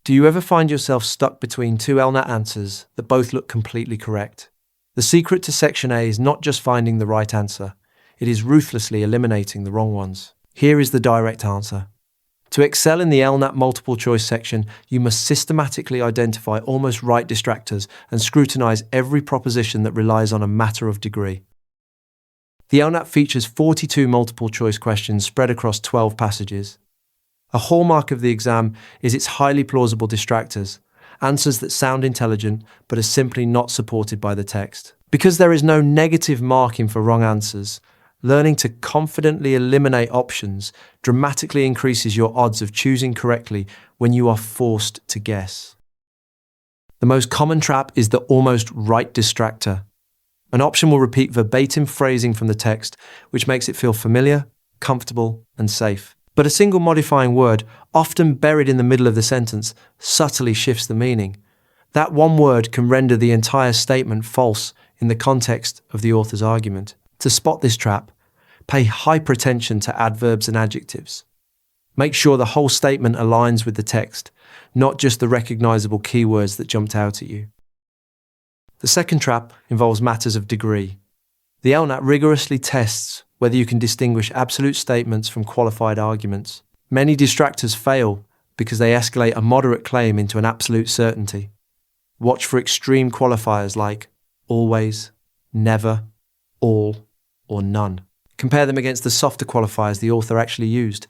Do you ever find yourself stuck between two LNAT answers that both look completely correct? The secret to Section A is not just finding the right answer, it is ruthlessly eliminating the wrong ones. Here is the direct answer. To excel in the LNAT multiple choice section, you must systematically identify almost right distractors and scrutinize every proposition that relies on a matter of degree. The LNAT features 42 multiple choice questions spread across 12 passages. A hallmark of the exam is its highly plausible distractors, answers that sound intelligent but are simply not supported by the text. Because there is no negative marking for wrong answers, learning to confidently eliminate options dramatically increases your odds of choosing correctly when you are forced to guess. The most common trap is the almost right distractor. An option will repeat verbatim phrasing from the text, which makes it feel familiar, comfortable, and safe. But a single modifying word, often buried in the middle of the sentence, subtly shifts the meaning. That one word can render the entire statement false in the context of the author's argument. To spot this trap, pay hyper attention to adverbs and adjectives. Make sure the whole statement aligns with the text, not just the recognizable keywords that jumped out at you. The second trap involves matters of degree. The LNAT rigorously tests whether you can distinguish absolute statements from qualified arguments. Many distractors fail because they escalate a moderate claim into an absolute certainty. Watch for extreme qualifiers like always, never, all, or none. Compare them against the softer qualifiers the author actually used.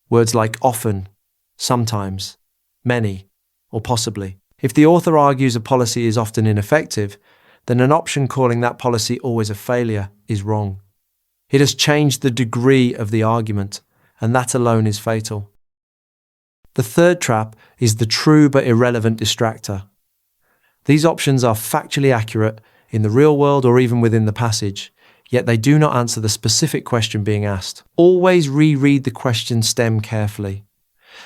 Words like often, sometimes, many, or possibly. If the author argues a policy is often ineffective, then an option calling that policy always a failure is wrong. It has changed the degree of the argument, and that alone is fatal. The third trap is the true but irrelevant distractor. These options are factually accurate in the real world or even within the passage, yet they do not answer the specific question being asked. Always reread the question stem carefully.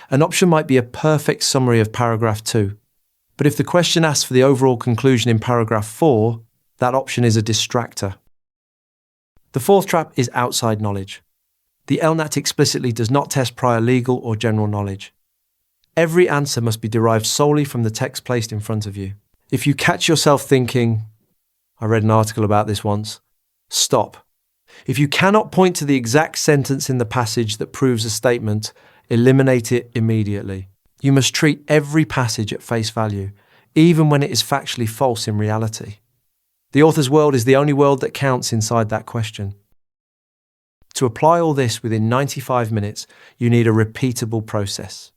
An option might be a perfect summary of paragraph 2, but if the question asks for the overall conclusion in paragraph 4, that option is a distractor. The fourth trap is outside knowledge. The LNAT explicitly does not test prior legal or general knowledge. Every answer must be derived solely from the text placed in front of you. If you catch yourself thinking, I read an article about this once, stop. If you cannot point to the exact sentence in the passage that proves a statement, eliminate it immediately. You must treat every passage at face value, even when it is factually false in reality. The author's world is the only world that counts inside that question. To apply all this within 95 minutes, you need a repeatable process.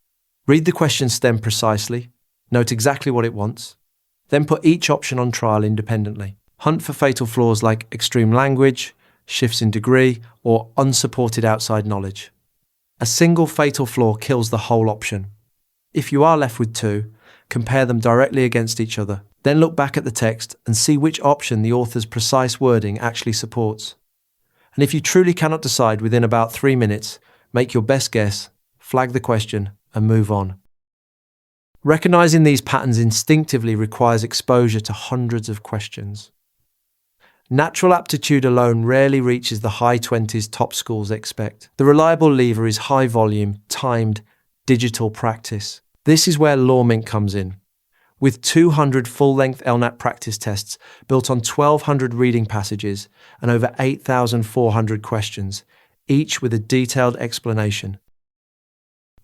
Read the question stem precisely, note exactly what it wants, then put each option on trial independently. Hunt for fatal flaws like extreme language, shifts in degree, or unsupported outside knowledge. A single fatal flaw kills the whole option. If you are left with two, compare them directly against each other. Then look back at the text and see which option the author's precise wording actually supports. And if you truly cannot decide within about 3 minutes, make your best guess, flag the question, and move on. Recognizing these patterns instinctively requires exposure to hundreds of questions. Natural aptitude alone rarely reaches the high 20s top schools expect. The reliable lever is high volume, timed, digital practice. This is where LawMint comes in. With 200 full-length LNAT practice tests built on 1,200 reading passages and over 8,400 questions, each with a detailed explanation.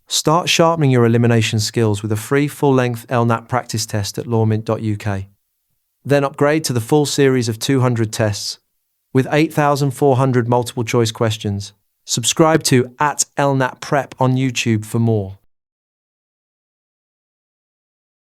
Start sharpening your elimination skills with a free full-length LNAT practice test at lawmint.uk. Then upgrade to the full series of 200 tests with 8,400 multiple-choice questions. Subscribe to @LNAT Prep on YouTube for more.